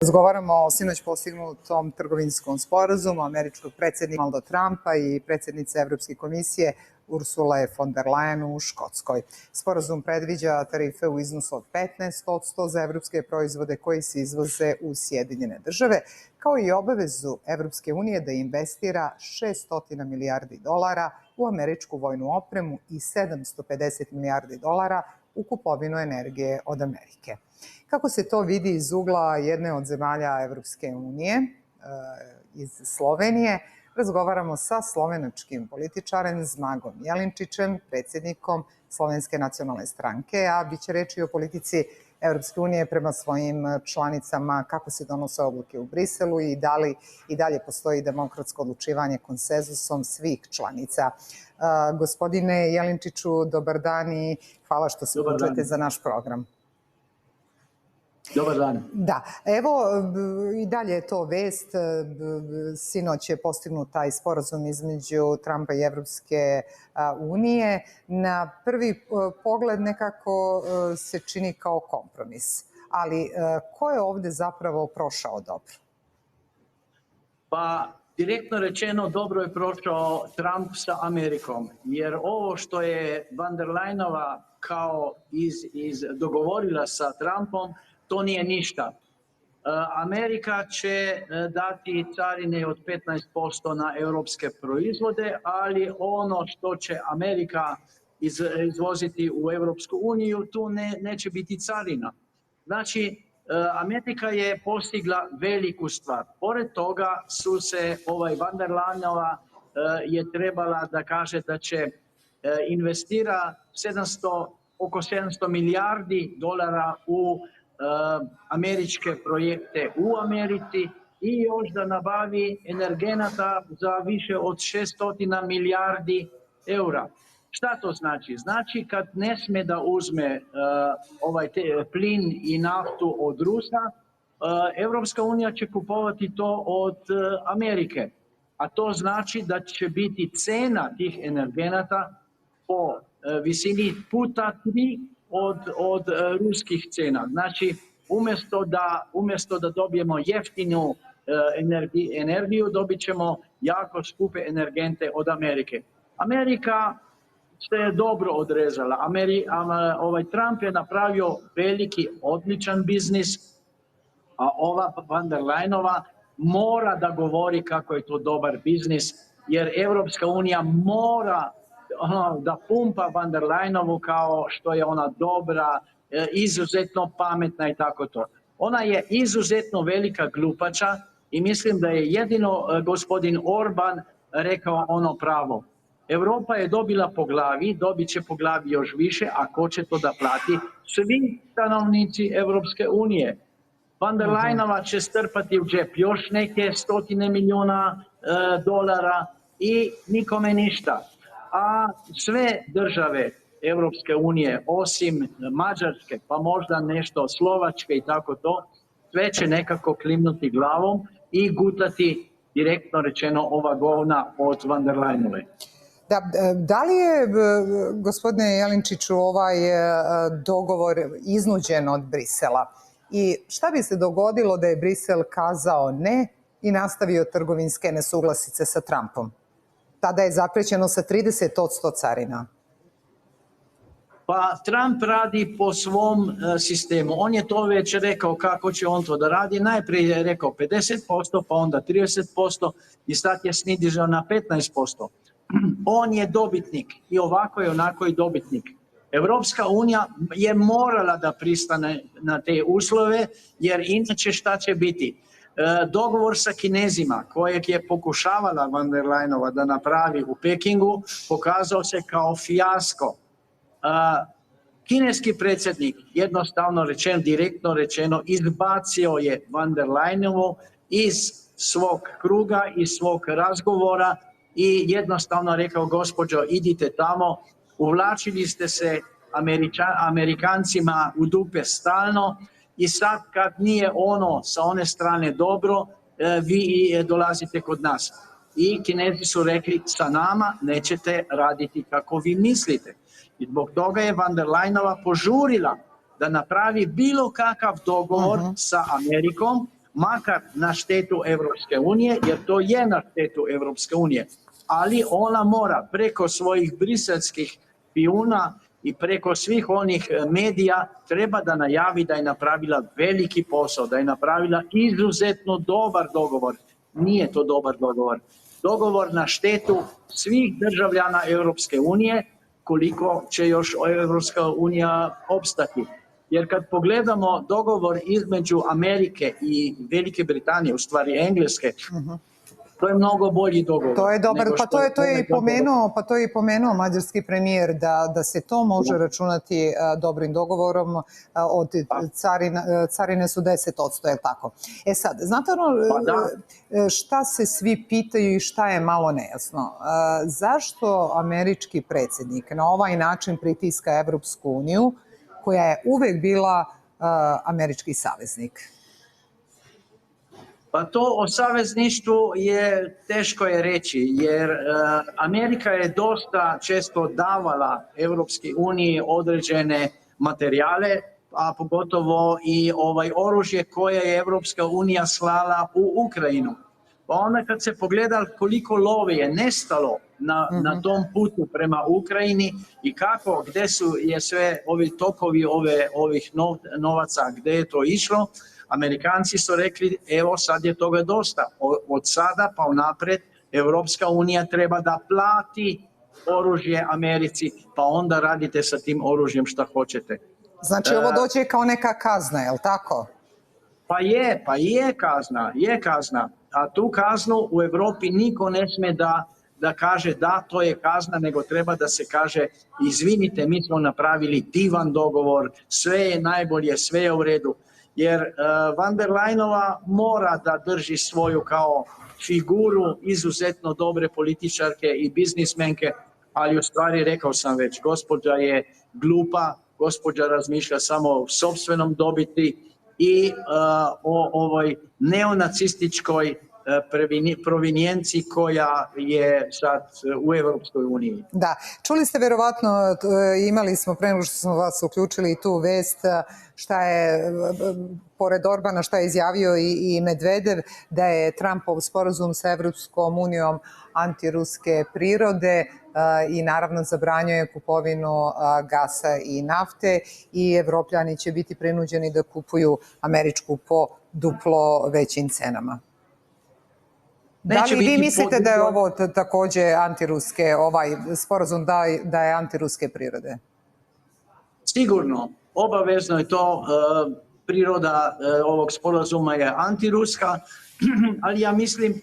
Razgovaramo o sinoć postignutom trgovinskom sporazumu američkog predsjednika Donalda Trumpa i predsjednice Evropske komisije Ursule von der Leyen u Škotskoj. Sporazum predviđa tarife u iznosu od 15% za evropske proizvode koji se izvoze u Sjedinjene države, kao i obavezu Evropske unije da investira $600 milijardi u američku vojnu opremu i $750 milijardi u kupovinu energije od Amerike. Kako se to vidi iz ugla jedne od zemalja Evropske unije, iz Slovenije, razgovaramo sa slovenačkim političarem Zmagom Jelinčićem, predsjednikom Slovenske nacionalne stranke, a bit će reči o politici Evropske unije prema svojim članicama, kako se donose odluke u Briselu i da li i dalje postoji demokratsko odlučivanje konsenzusom svih članica. Gospodine Jelinčiću, dobar dan i hvala što se uključujete za naš program. Dobar dan. Da, evo i dalje je to vest. Sinoć je postignut taj sporazum između Trumpa i Evropske unije. Na prvi pogled nekako se čini kao kompromis. Ali ko je ovde zapravo prošao dobro? Pa, direktno rečeno, dobro je prošao Trump sa Amerikom. Jer ovo što je von der Leyenova kao dogovorila sa Trumpom, to nije ništa. Amerika će dati carine od 15% na europske proizvode, ali ono što će Amerika izvoziti u Europsku uniju, tu neće biti carina. Znači, Amerika je postigla veliku stvar. Pored toga su se von der Leyenova je trebala da kaže da će investira oko $700 milijardi u američke projekte u Americi i još da nabavi energenata za više od €600 milijardi. Šta to znači? Znači kad ne sme da uzme plin i naftu od Rusa, Evropska unija će kupovati to od Amerike. A to znači da će biti cena tih energenata po visini puta 3 od ruskih cena. Znači, umjesto da dobijemo jeftinu energiju, dobit ćemo jako skupe energente od Amerike. Amerika se je dobro odrezala. Trump je napravio veliki, odličan biznis, a ova von der Leyenova mora da govori kako je to dobar biznis, jer Evropska unija mora da pumpa von der Leyenovu kao što je ona dobra, izuzetno pametna i tako to. Ona je izuzetno velika glupača i mislim da je jedino gospodin Orban rekao ono pravo. Europa je dobila po glavi, dobit će po glavi još više, a ko će to da plati? Svi stanovnici Evropske unije. Von der Leyenova će strpati u džep još neke $100 milijuna i nikome ništa. A sve države Evropske unije, osim Mađarske, pa možda nešto Slovačke i tako to, sve će nekako klimnuti glavom i gutati, direktno rečeno, ova govna od von der Leyenove. Da li je, gospodine Jelinčiću, ovaj dogovor iznuđen od Brisela? I šta bi se dogodilo da je Brisel kazao ne i nastavio trgovinske nesuglasice sa Trumpom? Tada je zaprećeno sa 30% carina. Pa Trump radi po svom sistemu. On je to već rekao kako će on to da radi. Najprije je rekao 50%, pa onda 30% i sad je snizio na 15%. On je dobitnik i ovako i onako je dobitnik. Evropska unija je morala da pristane na te uslove, jer inače šta će biti? Dogovor sa Kinezima, kojeg je pokušavala von der Leyenova da napravi u Pekingu, pokazao se kao fijasko. Kineski predsjednik, jednostavno rečeno, direktno rečeno, izbacio je von der Leyenovu iz svog kruga, iz svog razgovora i jednostavno rekao: gospođo, idite tamo, uvlačili ste se Amerikancima u dupe stalno i sad kad nije ono sa one strane dobro, vi dolazite kod nas. I Kinezi su rekli: sa nama nećete raditi kako vi mislite. I zbog toga je von der Leyenova požurila da napravi bilo kakav dogovor sa Amerikom, makar na štetu Europske unije, jer to je na štetu Europske unije, ali ona mora preko svojih briselskih pijuna i preko svih onih medija treba da najavi da je napravila veliki posao, da je napravila izuzetno dobar dogovor. Nije to dobar dogovor. Dogovor na štetu svih državljana Europske unije, koliko će još Europska unija opstati. Jer kad pogledamo dogovor između Amerike i Velike Britanije, u stvari Engleske, to je mnogo bolji dogovor. To je dobar, pa to je i pomenuo mađarski premijer da se to može računati dobrim dogovorom, od carine su 10%, je li tako? E sad, znate šta se svi pitaju i šta je malo nejasno? Zašto američki predsjednik na ovaj način pritiska Evropsku uniju, koja je uvek bila američki saveznik? Pa to o savezništvu je teško je reći, jer Amerika je dosta često davala Europskoj uniji određene materijale, a pogotovo i oružje koje je Europska unija slala u Ukrajinu. Pa onda kad se pogleda koliko love je nestalo na tom putu prema Ukrajini i kako, gdje je sve ovi tokovi ovih novaca, gdje je to išlo, Amerikanci su rekli, evo sad je toga dosta, od sada pa unaprijed Europska unija treba da plati oružje Americi, pa onda radite sa tim oružjem šta hoćete. Znači ovo dođe kao neka kazna, je li tako? Pa je kazna, a tu kaznu u Europi niko ne sme da kaže da, to je kazna, nego treba da se kaže izvinite, mi smo napravili divan dogovor, sve je najbolje, sve je u redu. Jer van der Leyenova mora da drži svoju kao figuru izuzetno dobre političarke i biznismenke, ali u stvari rekao sam već, gospođa je glupa, gospođa razmišlja samo o sopstvenom dobiti i o ovoj neonacističkoj provinijenciji koja je sad u Evropskoj uniji. Da, čuli ste verovatno, imali smo pre nego što smo vas uključili tu vest, šta je, pored Orbana, šta je izjavio i Medvedev, da je Trumpov sporazum sa Evropskom unijom antiruske prirode i naravno zabranjuje kupovinu gasa i nafte i Evropljani će biti prinuđeni da kupuju američku po duplo većim cenama. Da li vi mislite da je ovo takođe antiruske, ovaj sporazum da je antiruske prirode? Sigurno, obavezno je to, priroda ovog sporazuma je antiruska, ali ja mislim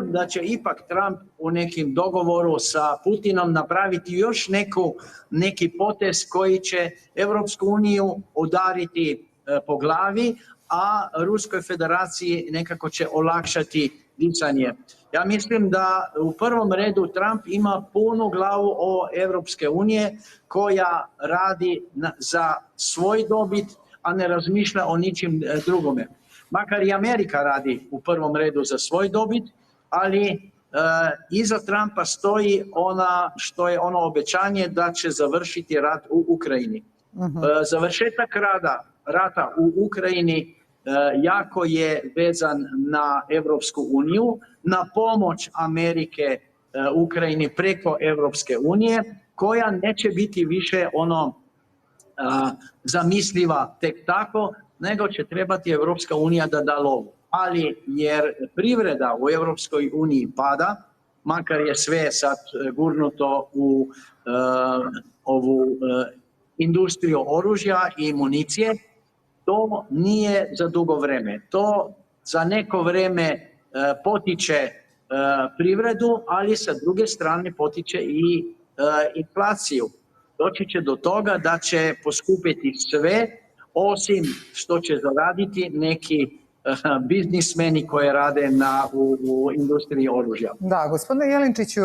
da će ipak Trump u nekim dogovoru sa Putinom napraviti još neki potez koji će Evropsku uniju udariti po glavi, a Ruskoj federaciji nekako će olakšati dicanje. Ja mislim da u prvom redu Trump ima punu glavu o Evropske unije koja radi za svoj dobit, a ne razmišlja o ničim drugome. Makar i Amerika radi u prvom redu za svoj dobit, ali iza Trumpa stoji što je ono obećanje da će završiti rat u Ukrajini. Završetak rata u Ukrajini jako je vezan na Evropsku uniju, na pomoć Amerike Ukrajini preko Evropske unije, koja neće biti više zamisliva tek tako, nego će trebati Evropska unija da da lovu. Ali jer privreda u Evropskoj uniji pada, makar je sve sad gurnuto u ovu industriju oružja i municije, to nije za dugo vreme. To za neko vreme potiče privredu, ali sa druge strane potiče i inflaciju. Doći će do toga da će poskupiti sve, osim što će zaraditi neki biznismeni koji rade u industriji oružja. Da, gospodine Jelinčiću,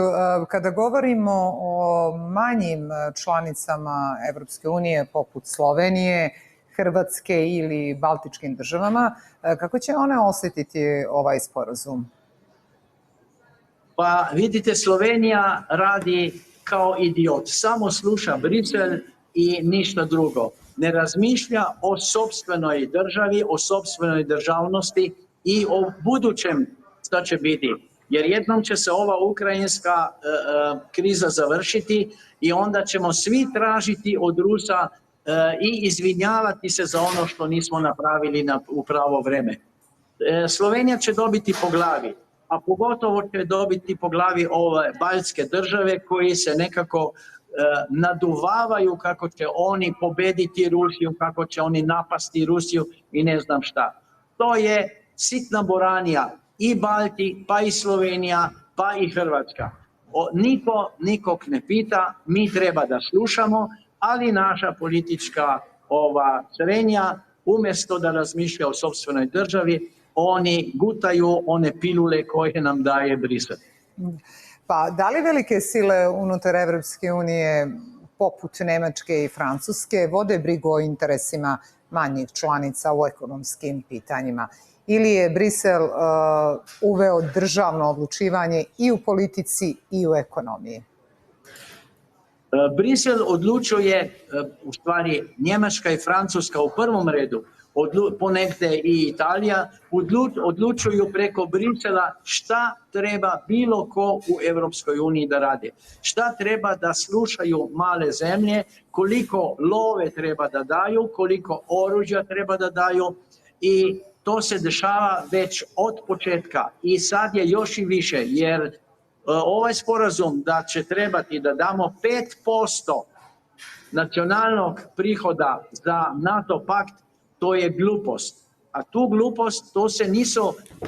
kada govorimo o manjim članicama Evropske unije poput Slovenije, Hrvatske ili Baltičkim državama, kako će one osjetiti ovaj sporazum? Pa vidite, Slovenija radi kao idiot, samo sluša Brisel i ništa drugo. ne razmišlja o sopstvenoj državi, o sopstvenoj državnosti i o budućem što će biti. Jer jednom će se ova ukrajinska kriza završiti i onda ćemo svi tražiti od Rusa i izvinjavati se za ono što nismo napravili u pravo vreme. Slovenija će dobiti po glavi, a pogotovo će dobiti po glavi ove baltske države koji se nekako naduvavaju kako će oni pobediti Rusiju, kako će oni napasti Rusiju i ne znam šta. To je sitna boranija i Balti, pa i Slovenija, pa i Hrvatska. Niko nikog ne pita, mi treba da slušamo, ali naša politička srednja, umjesto da razmišlja o sopstvenoj državi, oni gutaju one pilule koje nam daje Brisel. Pa da li velike sile unutar Evropske unije, poput Nemačke i Francuske, vode brigu o interesima manjih članica u ekonomskim pitanjima? Ili je Brisel uveo državno odlučivanje i u politici i u ekonomiji? Brisel odlučuje, u stvari Njemačka i Francuska u prvom redu, ponegde i Italija, odlučuju preko Brisela šta treba bilo ko u Evropskoj uniji da radi. Šta treba da slušaju male zemlje, koliko love treba da daju, koliko oružja treba da daju i to se dešava već od početka i sad je još i više jer ovaj sporazum da će trebati da damo 5% nacionalnog prihoda za NATO pakt, to je glupost. A tu glupost,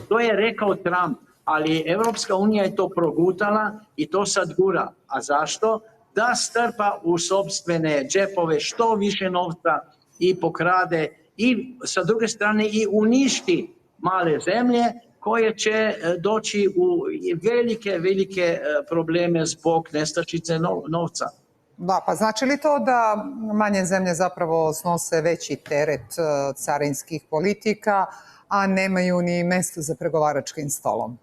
to je rekao Trump, ali Evropska unija je to progutala i to sad gura. A zašto? Da strpa u sopstvene džepove što više novca i pokrade i sa druge strane i uništi male zemlje koje će doći u velike probleme zbog nestašice novca. Da, pa znači li to da manje zemlje zapravo snose veći teret carinskih politika, a nemaju ni mesto za pregovaračkim stolom?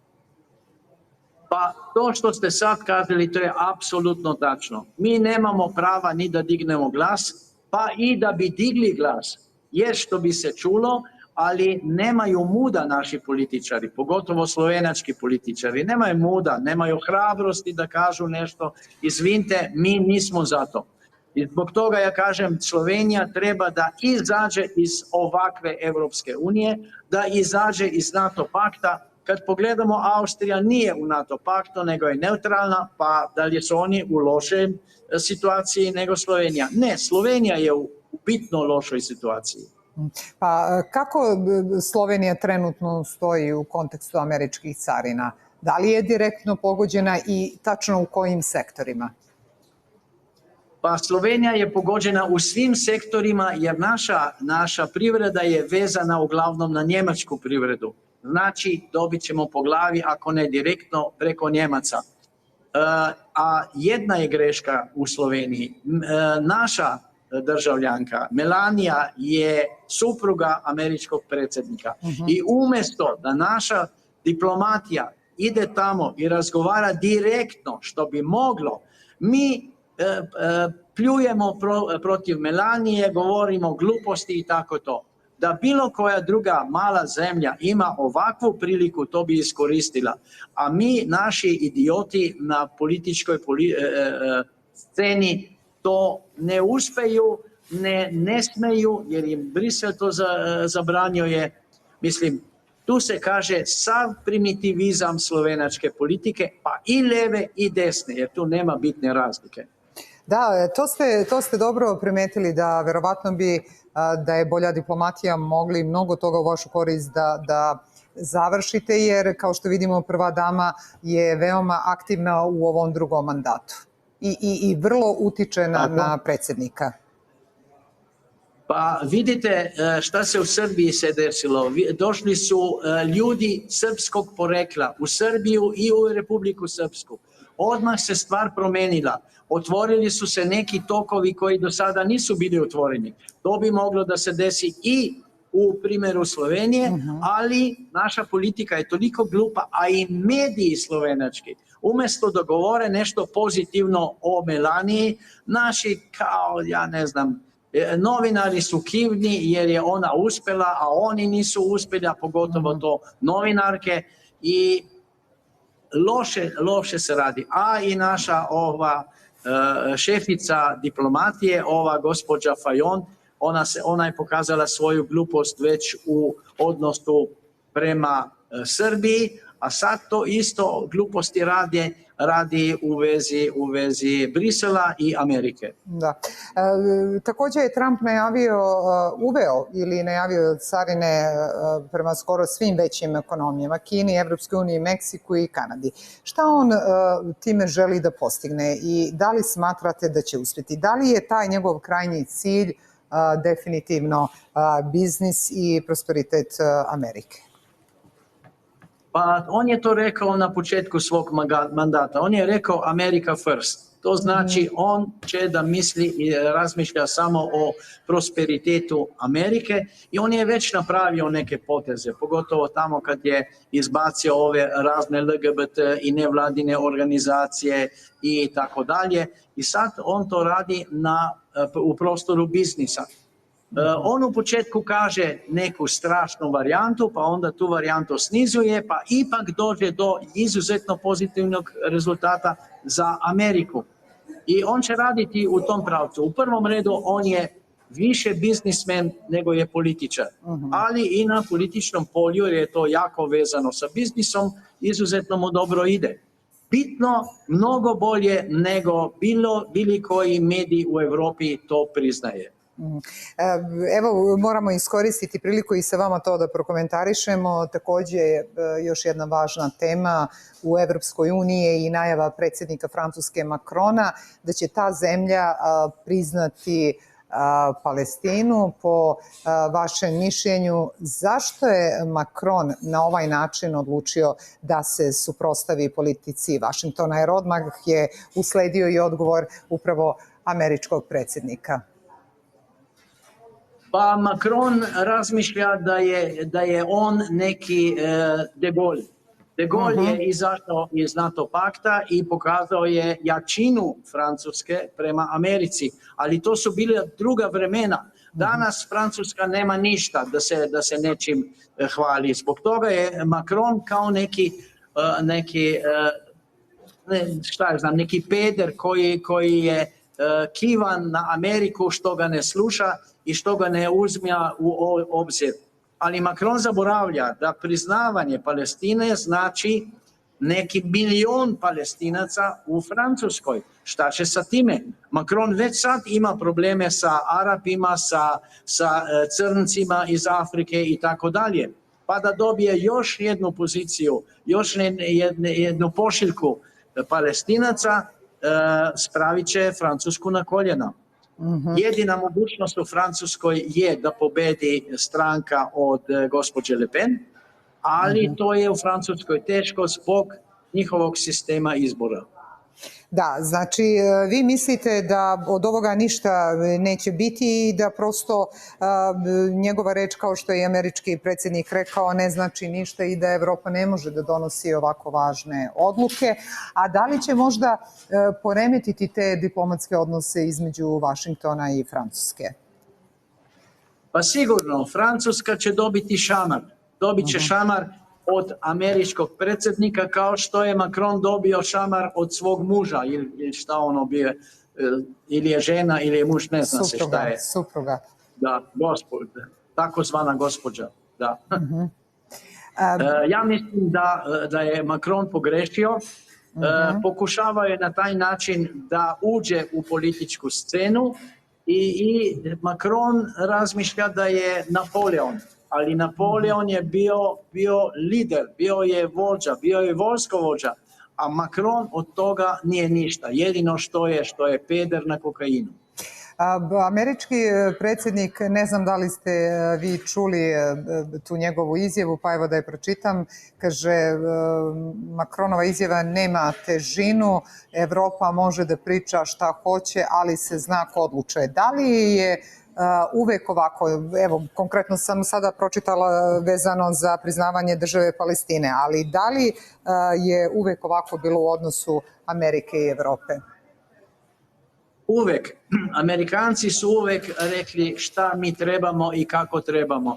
Pa to što ste sad kazali, to je apsolutno tačno. Mi nemamo prava ni da dignemo glas, pa i da bi digli glas, jer što bi se čulo, ali nemaju muda naši političari, pogotovo slovenački političari. Nemaju muda, nemaju hrabrosti da kažu nešto. Izvinite, mi nismo za to. I zbog toga ja kažem, Slovenija treba da izađe iz ovakve Evropske unije, da izađe iz NATO pakta. Kad pogledamo, Austrija nije u NATO paktu, nego je neutralna, pa da li su oni u lošoj situaciji nego Slovenija? Ne, Slovenija je u bitno lošoj situaciji. Pa kako Slovenija trenutno stoji u kontekstu američkih carina? Da li je direktno pogođena i tačno u kojim sektorima? Pa Slovenija je pogođena u svim sektorima jer naša privreda je vezana uglavnom na njemačku privredu. Znači dobit ćemo po glavi ako ne direktno preko Njemaca. A jedna je greška u Sloveniji. Naša državljanka Melania je supruga američkog predsjednika. I umjesto da naša diplomatija ide tamo i razgovara direktno što bi moglo, mi pljujemo protiv Melanije, govorimo gluposti i tako to. Da bilo koja druga mala zemlja ima ovakvu priliku, to bi iskoristila. A mi, naši idioti na političkoj sceni, to ne uspeju, ne smeju, jer im Brisel to zabranjuje. Mislim, tu se kaže sav primitivizam slovenačke politike, pa i leve i desne, jer tu nema bitne razlike. Da, to ste dobro primetili da verovatno bi da je bolja diplomatija mogli mnogo toga u vašu korist da završite, jer kao što vidimo prva dama je veoma aktivna u ovom drugom mandatu i vrlo utiče na predsjednika. Pa vidite šta se u Srbiji se desilo. Došli su ljudi srpskog porekla u Srbiju i u Republiku Srpsku. Odmah se stvar promenila. Otvorili su se neki tokovi koji do sada nisu bili otvoreni. To bi moglo da se desi i u primjeru Slovenije, ali naša politika je toliko glupa, a i mediji slovenački. Umjesto da govore nešto pozitivno o Melaniji, naši kao, ja ne znam, Novinari su kivni jer je ona uspjela, a oni nisu uspjeli, a pogotovo to novinarke i loše se radi. A i naša šefica diplomatije, ova gospođa Fajon, ona je pokazala svoju glupost već u odnosu prema Srbiji, a sad to isto gluposti radi u vezi Brisela i Amerike. Da. Također je Trump uveo ili najavio carine prema skoro svim većim ekonomijama, Kini, Evropskoj uniji, Meksiku i Kanadi. Šta on time želi da postigne i da li smatrate da će uspjeti? Da li je taj njegov krajnji cilj definitivno biznis i prosperitet Amerike? Pa on je to rekao na početku svog mandata. On je rekao America first. To znači on će da misli i razmišlja samo o prosperitetu Amerike i on je već napravio neke poteze, pogotovo tamo kad je izbacio ove razne LGBT i nevladine organizacije i tako dalje. I sad on to radi u prostoru biznisa. On u početku kaže neku strašnu varijantu, pa onda tu varijantu snizuje, pa ipak dođe do izuzetno pozitivnog rezultata za Ameriku. I on će raditi u tom pravcu. U prvom redu on je više biznismen nego je političar, ali i na političnom polju, jer je to jako vezano sa biznisom, izuzetno mu dobro ide. Bitno, mnogo bolje nego bili koji mediji u Europi to priznaje. Evo, moramo iskoristiti priliku i sa vama to da prokomentarišemo. Također je još jedna važna tema u Evropskoj uniji i najava predsjednika Francuske Macrona da će ta zemlja priznati Palestinu. Po vašem mišljenju, zašto je Macron na ovaj način odlučio da se suprotstavi politici Vašingtona, jer odmah je usledio i odgovor upravo američkog predsjednika? Pa Macron razmišlja da je on neki De Gaulle. De Gaulle je izašao iz NATO pakta i pokazao je jačinu Francuske prema Americi, ali to su bile druga vremena. Danas Francuska nema ništa da se nečim hvali. Zbog toga je Macron kao neki peder koji je kivan na Ameriku, što ga ne sluša i što ga ne uzme u obzir. Ali Macron zaboravlja da priznavanje Palestine znači neki milion Palestinaca u Francuskoj. Šta će sa time? Macron već sad ima probleme sa Arapima, sa crncima iz Afrike i tako dalje. Pa da dobije još jednu poziciju, još jednu pošiljku Palestinaca, spravit će Francusku na koljena. Jedina mogućnost u Francuskoj je da pobedi stranka od gospođe Le Pen, ali to je u Francuskoj teško zbog njihovog sistema izbora. Da, znači vi mislite da od ovoga ništa neće biti i da prosto njegova reč, kao što je i američki predsjednik rekao, ne znači ništa i da Evropa ne može da donosi ovako važne odluke. A da li će možda poremetiti te diplomatske odnose između Vašingtona i Francuske? Pa sigurno, Francuska će dobiti šamar. Dobit će šamar od američkog predsjednika, kao što je Macron dobio šamar od svog muža ili šta ono bio, ili je žena ili je muž, ne zna se šta je. Supruga. Da, takozvana gospođa. Da. Ja mislim da je Macron pogrešio. Pokušavao je na taj način da uđe u političku scenu i Macron razmišlja da je Napoleon. Ali Napoleon je bio lider, bio je vođa, bio je vojskovođa, a Macron od toga nije ništa. Jedino što je peder na kokainu. Američki predsjednik, ne znam da li ste vi čuli tu njegovu izjavu, pa evo da je pročitam, kaže Macronova izjava nema težinu, Evropa može da priča šta hoće, ali se zna ko odlučuje. Da li je uvek ovako, evo konkretno sam sada pročitala vezano za priznavanje države Palestine, ali da li je uvek ovako bilo u odnosu Amerike i Evrope? uvek, Amerikanci su uvek rekli šta mi trebamo i kako trebamo.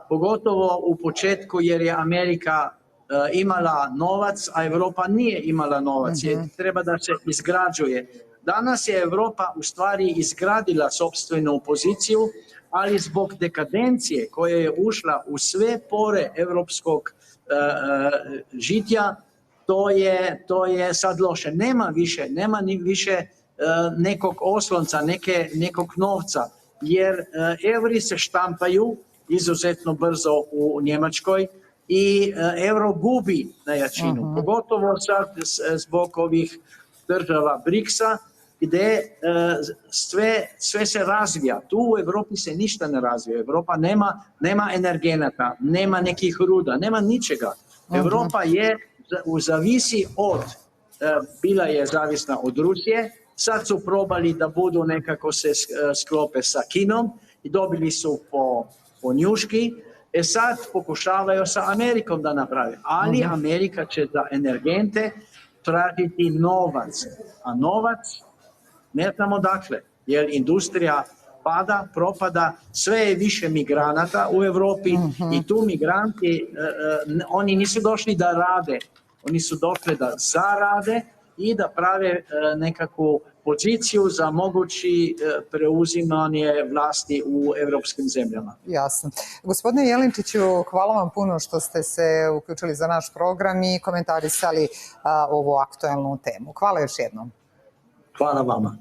Pogotovo u početku jer je Amerika imala novac, a Europa nije imala novac. Jer treba da se izgrađuje. Danas je Europa u stvari izgradila sopstvenu poziciju, ali zbog dekadencije koja je ušla u sve pore evropskog žitja, to je sad loše. Nema ni više nekog oslonca, nekog novca, jer evri se štampaju izuzetno brzo u Njemačkoj i euro gubi na jačinu, pogotovo sad zbog ovih država BRICS-a, gdje sve se razvija. Tu u Europi se ništa ne razvija. Europa nema energenata, nema nekih ruda, nema ničega. Europa je zavisi od, bila je zavisna od Rusije, sad su probali da budu nekako se sklope sa Kinom i dobili su po njuški, sad pokušavaju sa Amerikom da naprave, ali Amerika će za energente tražiti novac, a novac ne znamo dakle, jer industrija pada, propada, sve je više migranata u Europi i tu migranti, oni nisu došli da rade, oni su došli da zarade i da prave nekakvu poziciju za mogući preuzimanje vlasti u evropskim zemljama. Jasno. Gospodine Jelinčiću, hvala vam puno što ste se uključili za naš program i komentarisali ovu aktuelnu temu. Hvala još jednom. Hvala vama.